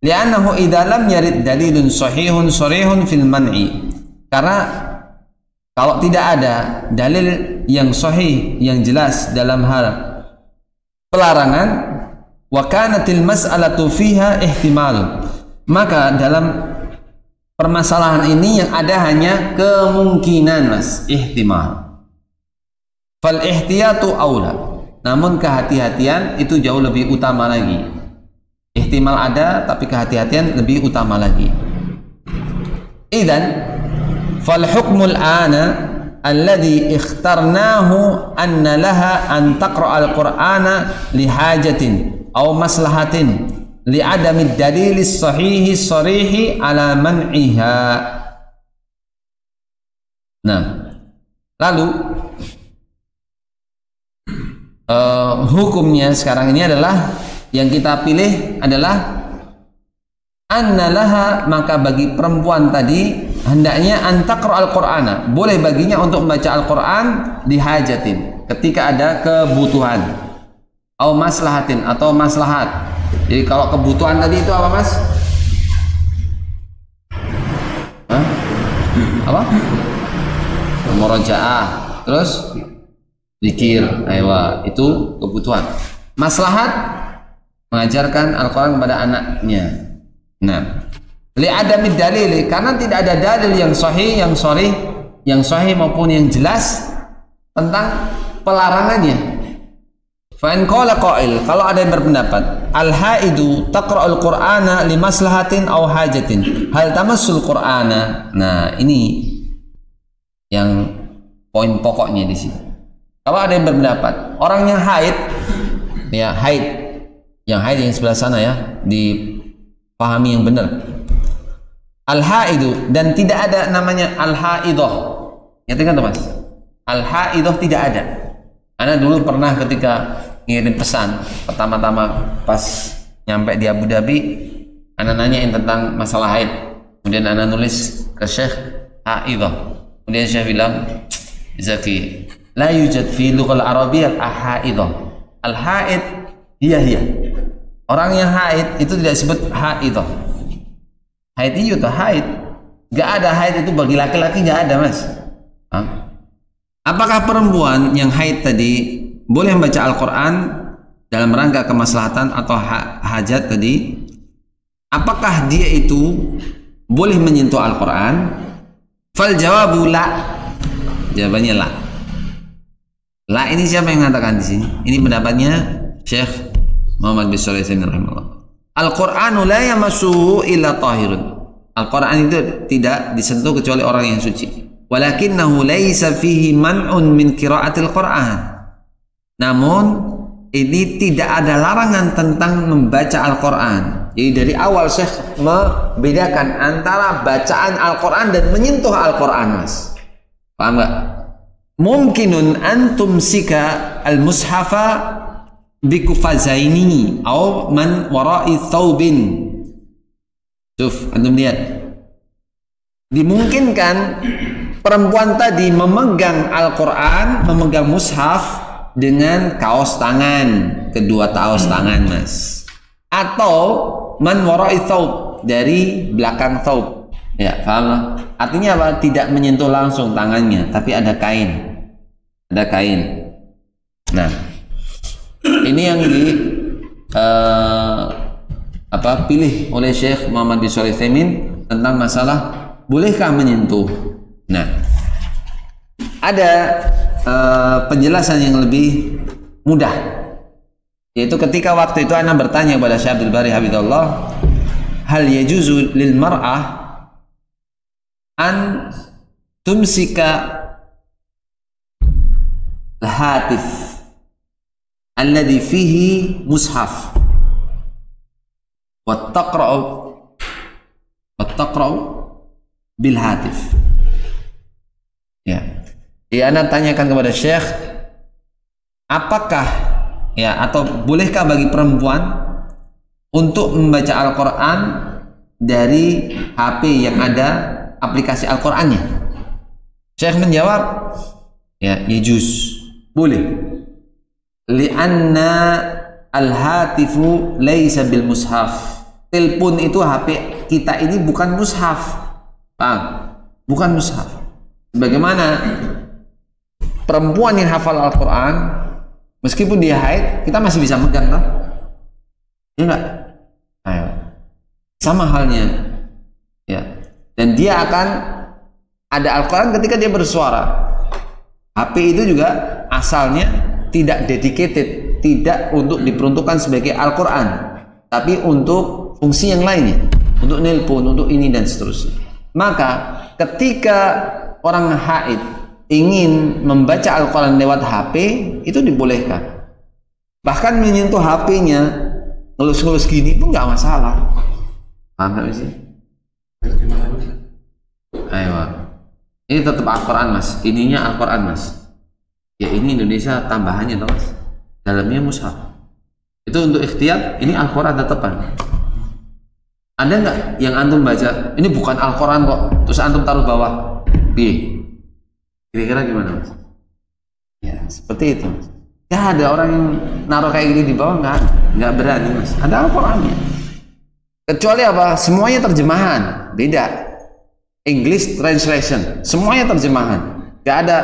Speaker 1: Li'annahu idza lam yarid dalilun sahihun sharihun fil man'i, karena kalau tidak ada dalil yang sahih yang jelas dalam hal pelarangan, wa kanatil mas'alatu fiha ihtimal, maka dalam permasalahan ini yang ada hanya kemungkinan, Mas, ihtimal. Fal ihtiyatu aula, namun kehati-hatian itu jauh lebih utama lagi. Ihtimal ada, tapi kehati-hatian lebih utama lagi. Idzan fal hukmul ana alladhi ikhtarnahu anna laha an taqra al-Qur'ana li hajatin aw maslahatin li'adami dalilis sahihi sarihi ala man'iha. Nah, lalu hukumnya sekarang ini adalah, yang kita pilih adalah annalaha, maka bagi perempuan tadi hendaknya antaqra al-Qur'ana, boleh baginya untuk membaca Al-Qur'an dihajatin, ketika ada kebutuhan, au maslahatin, atau maslahat. Jadi kalau kebutuhan tadi itu apa, Mas? Hah? Apa? Murajaah, terus zikir, aywa, itu kebutuhan. Maslahat mengajarkan Al-Quran kepada anaknya. Nah, li'adami dalil, karena tidak ada dalil yang sahih, yang sahih maupun yang jelas tentang pelarangannya. Fa'in qala qail, kalau ada yang berpendapat al-haidu taqra'ul Qur'ana li maslahatin aw hajatin, hal tamassul Qur'ana. Nah, ini yang poin pokoknya di sini. Kalau ada yang berpendapat orang yang haid, ya, yang sebelah sana, ya, dipahami yang benar. Al-haidu, dan tidak ada namanya al-haidah. Ngerti kan, Mas? Al-haidah tidak ada. Ana dulu pernah ketika ngirim pesan pertama-tama pas nyampe di Abu Dhabi, ana nanyain tentang masalah haid. Kemudian ana nulis ke Syekh haidah. Kemudian Syekh bilang, Zaki, la yujad fi lughal arabiyyah al-haidah. Al-haid hiya. Orang yang haid itu tidak disebut haidah. Haid itu haid. Gak ada haid itu bagi laki-laki, gak ada, Mas. Apakah perempuan yang haid tadi boleh membaca Al-Quran dalam rangka kemaslahatan atau hajat tadi? Apakah dia itu boleh menyentuh Al-Quran? Fal jawabu la. Jawabannya la. La ini siapa yang mengatakan di sini? Ini pendapatnya Syekh Muhammad bin Shalih Al-Utsaimin rahimahullah. Al-Qur'anu la yamassuhu illa tahirun. Al-Qur'an itu tidak disentuh kecuali orang yang suci. Walakinnahu laisa fihi man'un min qira'atil Qur'an. Namun ini tidak ada larangan tentang membaca Al-Qur'an. Jadi dari awal Syekh membedakan antara bacaan Al-Qur'an dan menyentuh Al-Qur'an, Mas. Paham enggak? Mungkinun antum sika al-mushafa bikufazaini atau man wara'i thawbin. Tuf, antum lihat. Dimungkinkan perempuan tadi memegang Al-Quran, memegang mushaf dengan kaos tangan, kedua kaos tangan, Mas. Atau man wara'i thawb, dari belakang thawb. Ya, paham lah. Artinya apa? Tidak menyentuh langsung tangannya, tapi ada kain. Ada kain. Nah, ini yang pilih oleh Syekh Muhammad bin Shalih Al-Utsaimin tentang masalah bolehkah menyentuh. Nah, ada penjelasan yang lebih mudah, yaitu ketika waktu itu ana bertanya kepada Syekh Abdul Bari Habibullah, hal yajuzu lil mar'ah an tumsika al-hatif alladhi fihi mushaf wa taqra'u bil hatif. Ya. Anda tanyakan kepada Syekh, apakah ya atau bolehkah bagi perempuan untuk membaca Al-Qur'an dari HP yang ada aplikasi Al-Qur'annya? Syekh menjawab, ya, yajuz. Boleh. Li'anna al-hatifu laisa bil mushaf. Telepon itu HP kita ini bukan mushaf. Paham? Bukan mushaf. Bagaimana perempuan yang hafal Al-Quran, meskipun dia haid, kita masih bisa megang, kan? Ya enggak? Ayo. Sama halnya. Ya. Dan dia akan ada Al-Quran ketika dia bersuara. HP itu juga asalnya tidak dedicated, tidak untuk diperuntukkan sebagai Al-Quran, tapi untuk fungsi yang lainnya, untuk nelpon, untuk ini dan seterusnya. Maka ketika orang haid ingin membaca Al-Quran lewat HP, itu dibolehkan. Bahkan menyentuh HP-nya, ngelus-ngelus gini pun nggak masalah. Paham nggak sih? Ayo. Ini tetap Al-Quran, Mas. Ininya Al-Quran, Mas. Ya, ini Indonesia tambahannya, toh, Mas. Dalamnya mushaf. Itu untuk ikhtiyat, ini Al-Quran tetapan. Ada nggak yang antum baca, ini bukan Al-Quran kok, terus antum taruh bawah? B. Kira-kira gimana, Mas? Ya, seperti itu, Mas. Ya, ada orang yang naruh kayak gini di bawah, nggak berani, Mas. Ada Al-Qurannya. Kecuali apa? Semuanya terjemahan, beda. English translation, semuanya terjemahan, nggak ada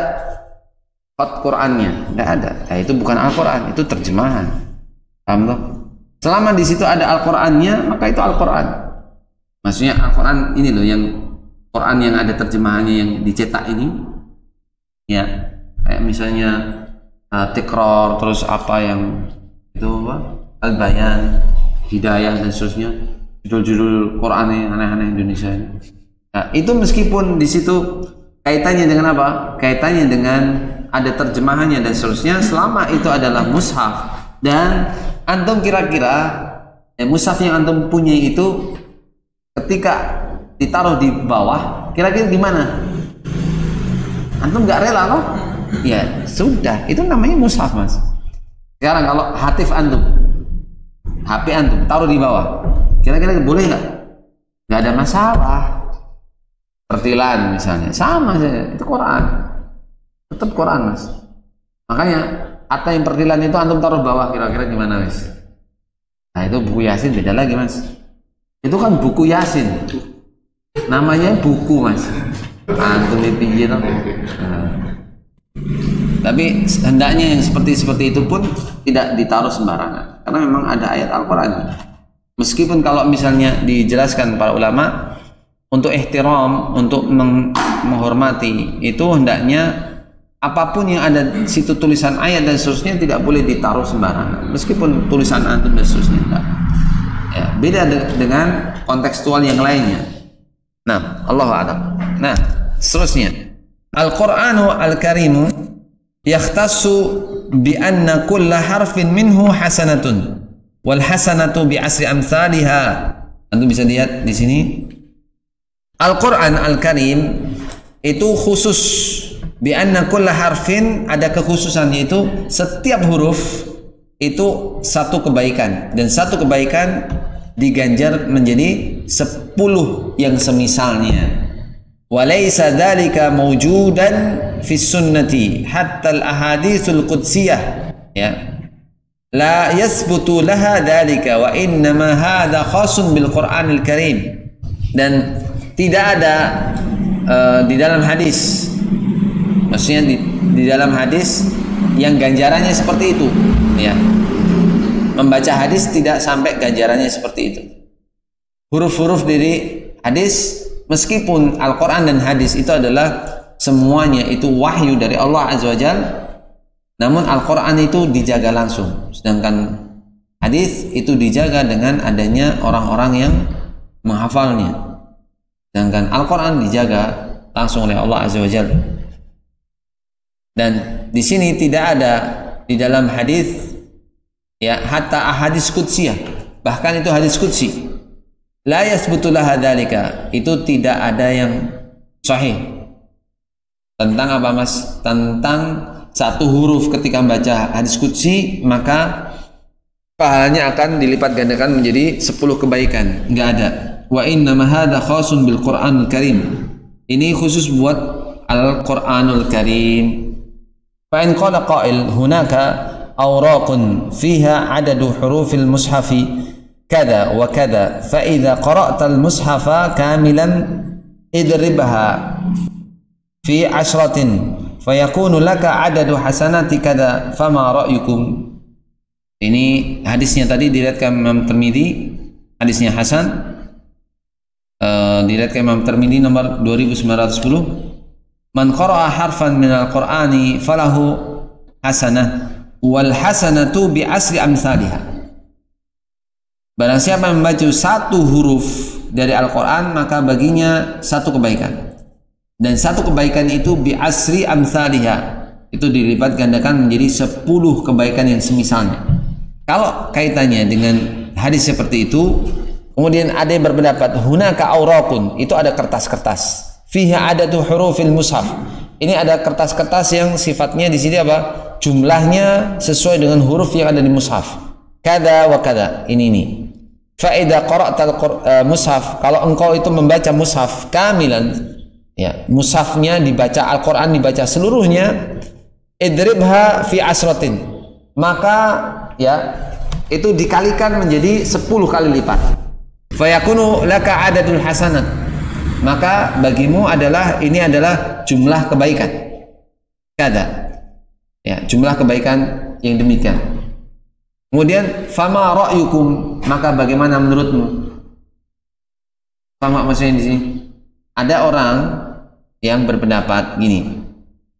Speaker 1: Qurannya, nggak ada. Nah, itu bukan Al-Quran, itu terjemahan. Paham toh? Selama di situ ada Al-Qurannya, maka itu Al-Quran. Maksudnya Al-Quran ini loh, yang Quran yang ada terjemahannya yang dicetak ini, ya, kayak misalnya Tikror, terus apa yang itu apa? Al-Bayan, Hidayah dan seterusnya, judul-judul Quran yang aneh-aneh Indonesia ini. Nah, itu meskipun di situ kaitannya dengan apa? Kaitannya dengan ada terjemahannya dan seterusnya, selama itu adalah mushaf dan antum kira-kira mushaf yang antum punya itu ketika ditaruh di bawah, kira-kira gimana? Antum nggak rela loh? Ya sudah, itu namanya mushaf, Mas. Sekarang kalau hatif antum, HP antum taruh di bawah, kira-kira boleh nggak? Nggak ada masalah. Pertilan misalnya sama saja, itu Quran, tetap Quran, Mas. Makanya atau yang pertilan itu antum taruh bawah, kira-kira gimana, Mas? Nah, itu buku Yasin beda lagi, Mas. Itu kan buku Yasin, namanya buku, Mas. Antum piye toh? Tapi hendaknya yang seperti itu pun tidak ditaruh sembarangan, karena memang ada ayat Al-Quran. Meskipun kalau misalnya dijelaskan para ulama untuk ihtiram, untuk menghormati itu hendaknya apapun yang ada di situ tulisan ayat dan seterusnya tidak boleh ditaruh sembarangan, meskipun tulisan antum dan seterusnya. Ya, beda dengan kontekstual yang lainnya. Nah, Allahu a'lam. Nah, seterusnya Al-Qur'anu Al-Karimu yakhtassu bi anna kulla harfin minhu hasanatun wal hasanatu bi asri amsalha. Antum bisa lihat di sini Al-Qur'an Al-Karim itu khusus bi anna kulla harfin, ada kekhususan, yaitu setiap huruf itu satu kebaikan, dan satu kebaikan diganjar menjadi 10 yang semisalnya. Walaysa dzalika mawjudan fi sunnati hatta al-ahaditsul qudsiyah, ya, la yasbutu laha dzalika wa innama hadza khasun bil Qur'anil Karim. Dan tidak ada di dalam hadis, maksudnya di dalam hadis yang ganjarannya seperti itu, ya. Membaca hadis tidak sampai ganjarannya seperti itu. Huruf-huruf dari hadis, meskipun Al-Quran dan hadis itu adalah semuanya itu wahyu dari Allah Azza wa Jal, namun Al-Quran itu dijaga langsung, sedangkan hadis itu dijaga dengan adanya orang-orang yang menghafalnya, sedangkan Al-Quran dijaga langsung oleh Allah Azza wa Jal. Dan di sini tidak ada di dalam hadis, ya, hatta ahadits qudsiyah, bahkan itu hadis qudsi, la yasbutu laha dzalika, itu tidak ada yang sahih tentang apa, Mas? Tentang satu huruf ketika membaca hadis qudsi maka pahalanya akan dilipat gandakan menjadi 10 kebaikan. Enggak ada. Wa inna ma hadza khasun bil Qur'anil Karim, ini khusus buat Al-Qur'anul Karim. Fa in qala qail hunaka awraqun fiha adadu hurufil mushafi kada wa kada fa idza qara'tal mushafa kamilan idribha fi 'ashratin fayakunu laka adadu hasanati kada fama ra'yukum. Ini hadisnya tadi diriwayatkan Imam Tirmidzi, hadisnya hasan, diriwayatkan Imam Tirmidzi nomor 2910. Man qara'a harfan minal Qur'ani falahu hasanah wal hasanatu bi asri amsalha. Barang siapa yang membaca satu huruf dari Al-Quran maka baginya satu kebaikan, dan satu kebaikan itu bi asri amsalha, itu dilipat gandakan menjadi 10 kebaikan yang semisalnya. Kalau kaitannya dengan hadis seperti itu, kemudian ada yang berpendapat hunaka awraqun, itu ada kertas-kertas, fiha adatu hurufil mushaf, ini ada kertas-kertas yang sifatnya di sini apa? Jumlahnya sesuai dengan huruf yang ada di mushaf. Kada wa kada, ini. Fa idza qara'tal mushaf, kalau engkau itu membaca mushaf kamilan, ya, mushafnya dibaca, Al-Qur'an dibaca seluruhnya, idribha fi asratin, maka ya itu dikalikan menjadi 10 kali lipat. Fa yakunu laka adadul hasanat, maka bagimu adalah, ini adalah jumlah kebaikan. Kada, ya, jumlah kebaikan yang demikian. Kemudian fama ra'yukum, maka bagaimana menurutmu? Sama maksudnya di sini. Ada orang yang berpendapat gini.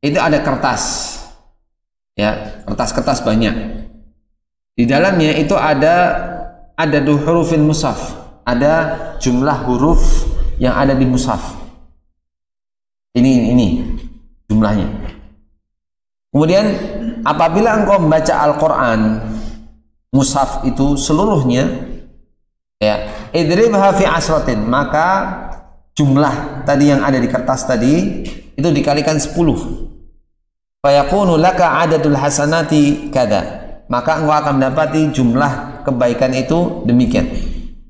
Speaker 1: Itu ada kertas. Ya, kertas-kertas banyak. Di dalamnya itu ada hurufin mushaf. Ada jumlah huruf yang ada di mushaf. Ini jumlahnya. Kemudian apabila engkau membaca Al-Quran mushaf itu seluruhnya, ya, idribha fi asratin, maka jumlah tadi yang ada di kertas tadi itu dikalikan 10. Fayakunu laka adadul hasanati kada, maka engkau akan mendapati jumlah kebaikan itu demikian.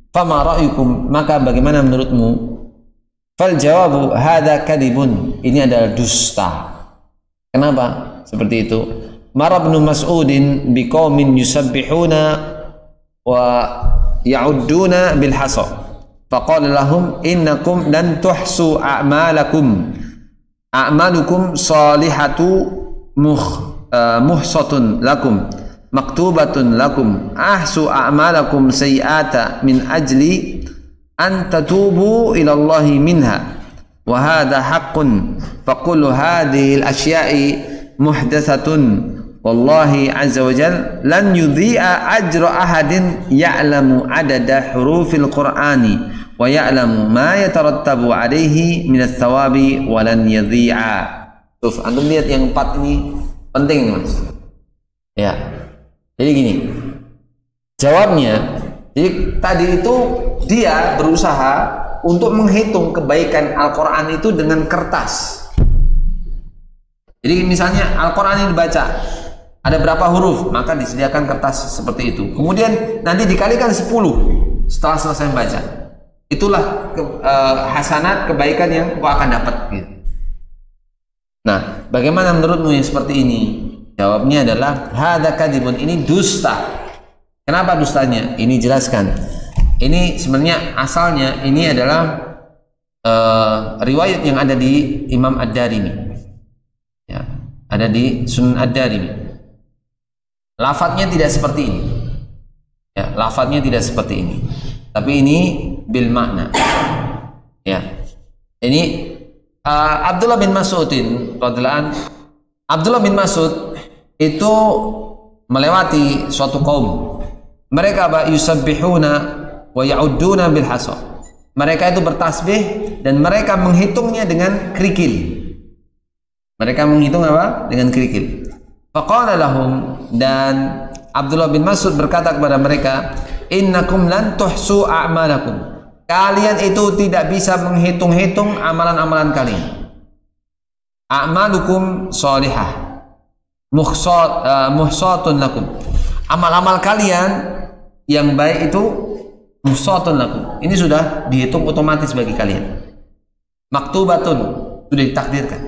Speaker 1: Fama ra'yukum, maka bagaimana menurutmu? Fal jawabu hadza kadibun, ini adalah dusta. Kenapa seperti itu? Mara ibn Mas'udin biqaumin yusabbihuna wa ya'udduna bil hasa. Faqala lahum innakum lan tuhsu a'malakum. A'malukum salihatu muhsatun lakum maktubatun lakum ahsu a'malakum sayyi'ata min ajli an tatubu ila Allahi minha wa hadha haqqun faqulu hadhihi al-asya'i muhdatsatun wallahi azza wa jalla lan yudhi'a ajra ahadin ya'lamu adada hurufil qur'ani wa ya'lamu ma yatarattabu alaihi min ats-thawabi wa lan yadhi'a. Tuh, antum lihat yang 4 ini penting, Mas. Ya. Jadi gini. Jawabnya, jadi tadi itu dia berusaha untuk menghitung kebaikan Al-Qur'an itu dengan kertas. Jadi misalnya Al-Qur'an ini dibaca, ada berapa huruf, maka disediakan kertas seperti itu. Kemudian nanti dikalikan 10 setelah selesai membaca. Itulah hasanat kebaikan yang kau akan dapat. Gitu. Nah, bagaimana menurutmu yang seperti ini? Jawabnya adalah hadza kadibun, ini dusta. Kenapa dustanya? Ini jelaskan. Ini sebenarnya asalnya ini adalah riwayat yang ada di Imam Ad-Darimi. Ya, ada di Sunan Ad-Darimi. Lafadznya tidak seperti ini. Ya, lafadznya tidak seperti ini. Tapi ini bil makna. Ya. Ini Abdullah bin Mas'udin radhiyallahu anhu. Abdullah bin Mas'ud itu melewati suatu kaum. Mereka yusabbihuna wa ya'udduna bil hasa. Mereka itu bertasbih dan mereka menghitungnya dengan kerikil. Mereka menghitung apa? Dengan kerikil. Faqala lahum, dan Abdullah bin Mas'ud berkata kepada mereka, innakum lan tuhsu a'malakum. Kalian itu tidak bisa menghitung-hitung amalan-amalan kalian. A'malukum sholihah muhsatun lakum. Amal-amal kalian yang baik itu muhsatun lakum. Ini sudah dihitung otomatis bagi kalian. Maktubatun, sudah ditakdirkan.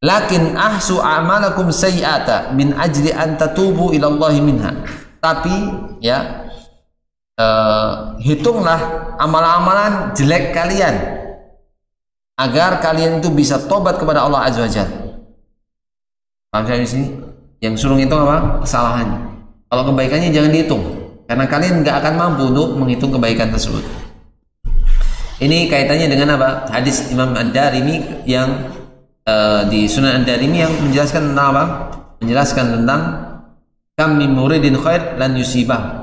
Speaker 1: Lakin ahsu a'malakum sayyi'ata min ajli an tatubu ila Allah minha. Tapi ya, hitunglah amalan-amalan jelek kalian agar kalian itu bisa tobat kepada Allah Azza wa Jalla. Paham saya di sini? Yang suruh ngitung apa? Kesalahannya. Kalau kebaikannya jangan dihitung, karena kalian nggak akan mampu untuk menghitung kebaikan tersebut. Ini kaitannya dengan apa? Hadis Imam Ad-Darimi yang di Sunan Ad-Darimi yang menjelaskan tentang apa? Menjelaskan tentang kam min muridin khair lan yusibah.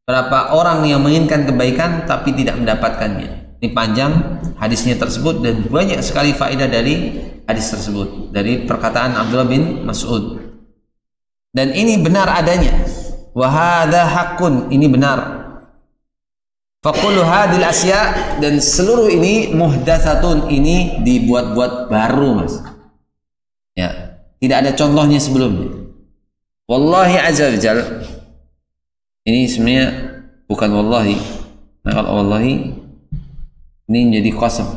Speaker 1: Berapa orang yang menginginkan kebaikan tapi tidak mendapatkannya. Ini panjang hadisnya tersebut dan banyak sekali faedah dari hadis tersebut, dari perkataan Abdullah bin Mas'ud. Dan ini benar adanya. Wa hadza haqqun, ini benar. Faqulu hadhil asya, dan seluruh ini muhdatsatun, ini dibuat-buat baru, Mas. Ya, tidak ada contohnya sebelumnya. Wallahi azza wa jalla. Ini sebenarnya bukan wallahi. Nah, kalau wallahi ini menjadi qasam.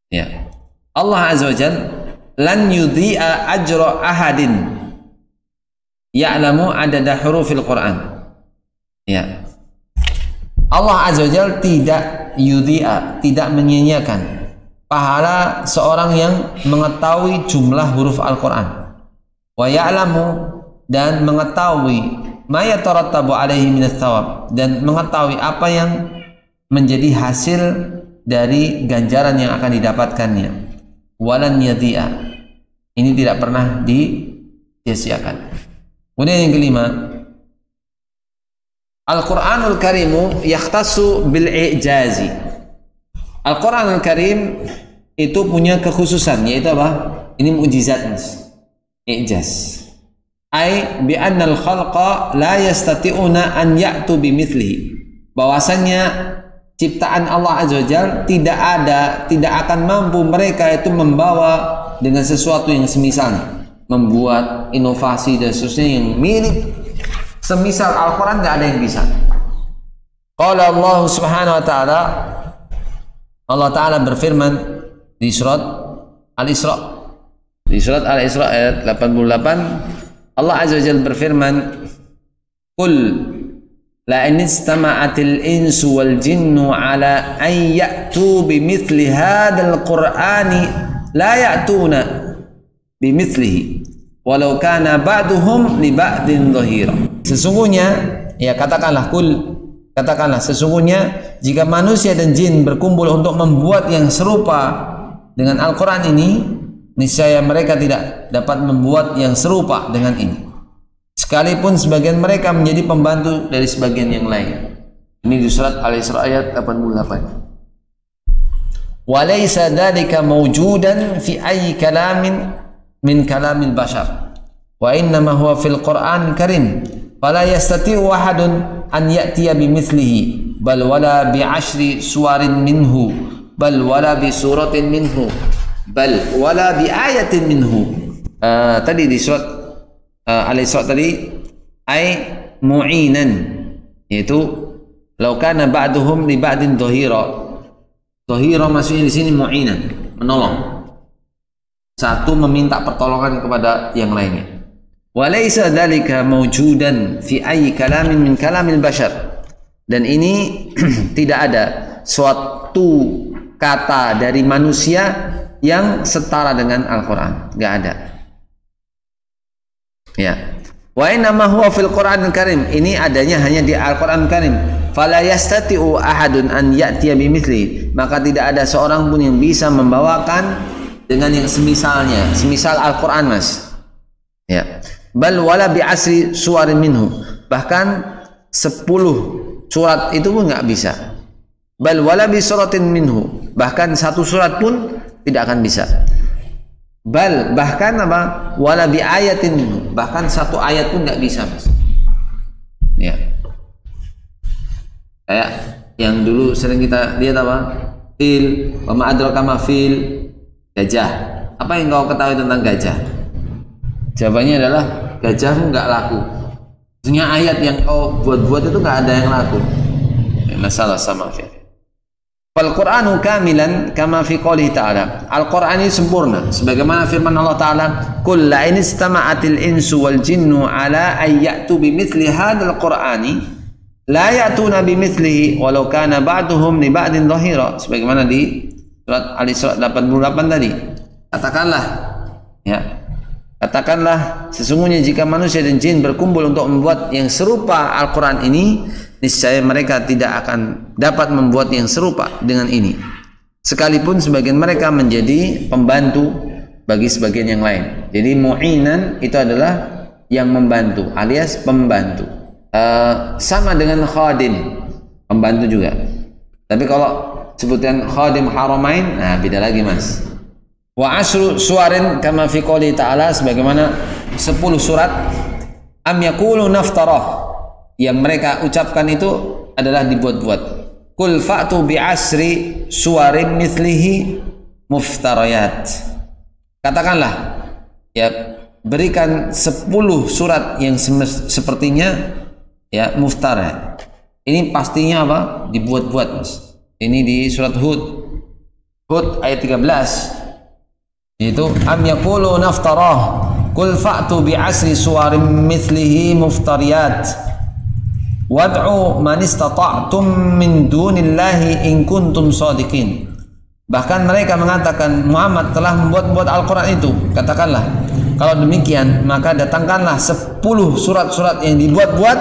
Speaker 1: Ya. Allah azza wa jalla lan yudhi'a ajra ahadin ya'lamu adada hurufil Qur'an. Ya. Allah azza wa jalla tidak yudhi'a, tidak menyia-nyiakan pahala seorang yang mengetahui jumlah huruf Al-Qur'an. Wa ya'lamu, dan mengetahui ma yatarattabu alaihi minats thawab, dan mengetahui apa yang menjadi hasil dari ganjaran yang akan didapatkannya. Walan yadhi'a, ini tidak pernah disia-siakan. Kemudian yang kelima, Al-Qur'anul Karimu yakhtassu bil i'jazi. Al-Qur'anul Karim itu punya kekhususan, yaitu apa? Ini mukjizat, Mas. I'jaz. Ai bi annal khalqa la yastati'una an ya'tu bimithlihi. Bahwasannya ciptaan Allah Azza wa Jalla tidak akan mampu mereka itu membawa dengan sesuatu yang semisalnya, membuat inovasi dan seterusnya yang mirip semisal Al-Qur'an, enggak ada yang bisa. Qala Allah Subhanahu wa taala, Allah taala berfirman di surat Al-Isra. Di surat Al-Isra ayat 88, Allah Azza wa Jalla berfirman, "Qul la in istama'atil insu wal jinnu ala an ya'tu bimithli hadzal qur'ani la ya'tuna bimithlihi walau kana ba'duhum li ba'din dhahira." Sesungguhnya, ya katakanlah, kul, Katakanlah, sesungguhnya jika manusia dan jin berkumpul untuk membuat yang serupa dengan Al-Quran ini, niscaya mereka tidak dapat membuat yang serupa dengan ini, sekalipun sebagian mereka menjadi pembantu dari sebagian yang lain. Ini di surat Al-Isra ayat 88. Walaysa dzalika mawjudan fi ayyi kalamin min kalamil bashar wa innama huwa fil Qur'an karim fala yastati'u ahadun an ya'tiya bimithlihi bal wala bi 10 suwarin minhu bal wala bi suratin minhu bal wala bi ayatin minhu. Tadi di surat Al-Isra tadi ay mu'inan, yaitu law kana ba'duhum li ba'din dhahira. Dhahira maksudnya di sini mu'inan, menolong. Satu meminta pertolongan kepada yang lainnya. Walaysa dzalika mawjudan fi ayyi kalamin min kalamil bashar. Dan ini tidak ada suatu kata dari manusia yang setara dengan Al-Quran, enggak ada. Ya. Wa innama huwa fil Qur'anil Karim. Ini adanya hanya di Al-Qur'an Karim. Fala yastati'u ahadun an ya'tiya bimithli. Maka tidak ada seorang pun yang bisa membawakan dengan yang semisalnya, semisal Al-Qur'an, Mas. Ya. Bal wala bi 10 suwarin minhu. Bahkan 10 surat itu pun enggak bisa. Bal wala bi suratin minhu. Bahkan satu surat pun tidak akan bisa. Bal bahkan apa? Wala bi ayatin minhu. Bahkan satu ayat pun enggak bisa, Mas. Ya. Kayak yang dulu sering kita lihat apa? Fil, wa ma adraka ma fil, gajah. Apa yang kau ketahui tentang gajah? Jawabannya adalah gajah enggak laku. Maksudnya ayat yang kau buat-buat itu enggak ada yang laku. Masalah sama fi. Fal Qur'anu kamilan kama fi qouli ta'ala. Al-Qur'an ini sempurna sebagaimana firman Allah Ta'ala, "Qul la in istama'atil insu wal jinnu ala ay ya'tu bimithli hadzal Qur'ani la ya'tuna bimithlihi walau kana ba'duhum li ba'din dhahira." Sebagaimana di surat Al-Isra 88 tadi. Katakanlah, ya. Katakanlah, sesungguhnya jika manusia dan jin berkumpul untuk membuat yang serupa Al-Quran ini, niscaya mereka tidak akan dapat membuat yang serupa dengan ini, sekalipun sebagian mereka menjadi pembantu bagi sebagian yang lain. Jadi mu'inan itu adalah yang membantu alias pembantu. Sama dengan khadim, pembantu juga. Tapi kalau sebutan khadim haramain, nah beda lagi, Mas. Wa 10 suwarin kama fi qouli ta'ala, sebagaimana 10 surat am yaqulu naftarah, yang mereka ucapkan itu adalah dibuat-buat. Qul fa'tu bi 10 suwarin mithlihi muftariyat. Katakanlah, ya, berikan 10 surat yang sepertinya, ya, muftara. Ini pastinya apa? Dibuat-buat, Mas. Ini di surat Hud ayat 13. Itu am yaqulu naftarah qul fa'tu bi 10 suwarin mithlihi muftariyat wad'u man istata'tum min dunillahi in kuntum shadiqin. Bahkan mereka mengatakan Muhammad telah membuat Al-Quran itu. Katakanlah, kalau demikian maka datangkanlah 10 surat-surat yang dibuat-buat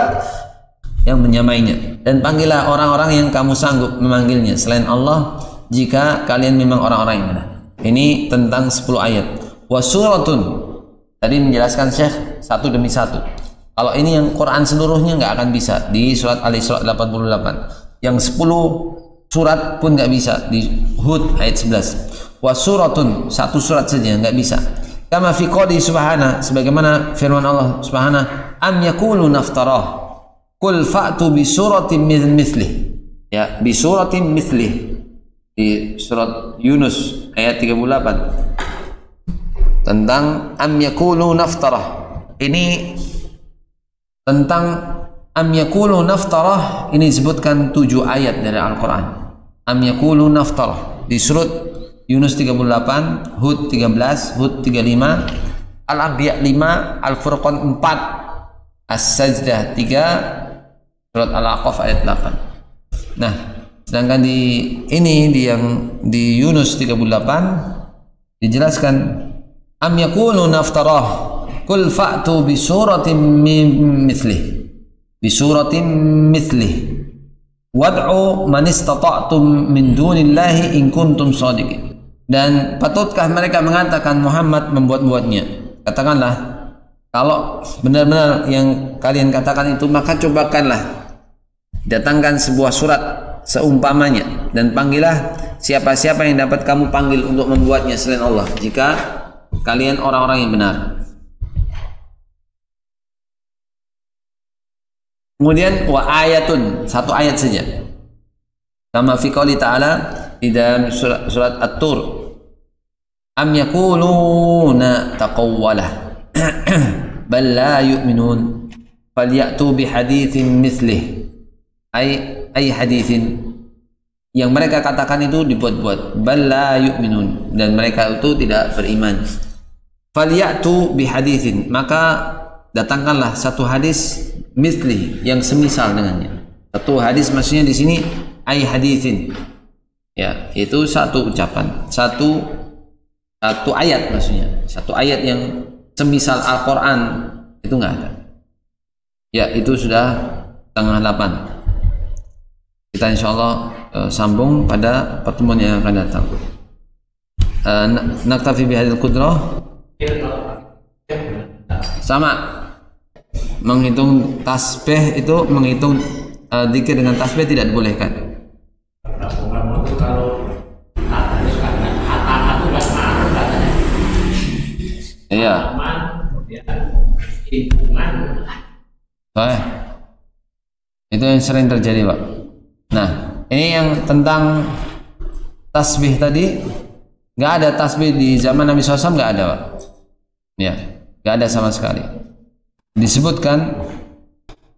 Speaker 1: yang menyamainya, dan panggillah orang-orang yang kamu sanggup memanggilnya selain Allah jika kalian memang orang-orang yang benar. Ini tentang 10 ayat. Wasuratun, tadi menjelaskan Syekh satu demi satu. Kalau ini yang Quran seluruhnya nggak akan bisa di surat Al-Isra 88. Yang 10 surat pun nggak bisa di Hud ayat 11. Wasuratun, satu surat saja nggak bisa. Kama fi qouli subhana, sebagaimana firman Allah Subhanahu, am yaqulu naftarah qul fa'tu bi suratin mithlih. Ya, bi suratin mithlih. Di surat Yunus ayat 38 tentang am yaqulu naftarah. Ini tentang am yaqulu naftarah ini disebutkan 7 ayat dari Al-Quran. Am yaqulu naftarah di surat Yunus 38, Hud 13, Hud 35, Al-Anbiya 5, Al-Furqan 4, As-Sajdah 3, surat Al-Aqaf ayat 8. Nah, sedangkan di ini di Yunus 38 dijelaskan am yaqulu naftarah qul fa'tu bi suratin mithlih, bi suratin mithlih. Wad'u man istata'tum min dunillahi in kuntum shadiqin. Dan patutkah mereka mengatakan Muhammad membuat-buatnya? Katakanlah, kalau benar-benar yang kalian katakan itu, maka cobakanlah datangkan sebuah surat seumpamanya dan panggillah siapa-siapa yang dapat kamu panggil untuk membuatnya selain Allah, jika kalian orang-orang yang benar. Kemudian wa ayatun, satu ayat saja, kama fi qouli ta'ala di dalam surat At-Tur, am yaquluna taqawwalah bal la yu'minun falyatu bi haditsin mithlih, ay haditsin, yang mereka katakan itu dibuat-buat, bal la yu'minun, dan mereka itu tidak beriman. Falyatu bi haditsin, maka datangkanlah satu hadis misli, yang semisal dengannya. Satu hadis maksudnya di sini ay haditsin, ya, itu satu ucapan, satu ayat maksudnya, satu ayat yang semisal Al-Quran itu nggak ada. Ya, itu sudah 7:30. Kita insya Allah sambung pada pertemuan yang akan datang. Naktafi bihadil qudrah. Sama, menghitung tasbih itu, menghitung dzikir dengan tasbih tidak dibolehkan. Iya. Itu yang sering terjadi, Pak. Nah, ini yang tentang tasbih tadi, nggak ada tasbih di zaman Nabi SAW, nggak ada, Pak. Ya, nggak ada sama sekali. Disebutkan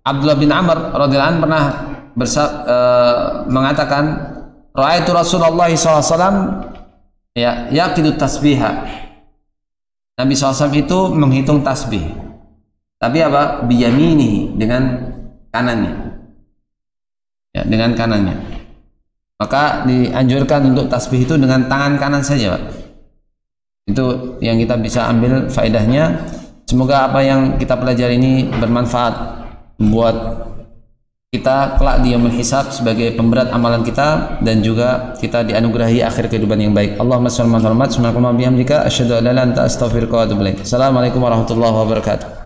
Speaker 1: Abdullah bin Amr radhiyallahu anhu pernah mengatakan, ra'aitu Rasulullah SAW ya yaqidu tasbiha. Nabi SAW itu menghitung tasbih, tapi apa? Biyaminihi, dengan kanannya, ya, dengan kanannya. Maka dianjurkan untuk tasbih itu dengan tangan kanan saja, Pak. Itu yang kita bisa ambil faedahnya. Semoga apa yang kita pelajari ini bermanfaat buat kita kelak di yaumul hisab sebagai pemberat amalan kita, dan juga kita dianugerahi akhir kehidupan yang baik. Allahumma shalli ala Muhammad, subhanakallahumma bihamdika asyhadu an la ilaha illa anta astaghfiruka wa atubu ilaik. Assalamualaikum warahmatullahi wabarakatuh.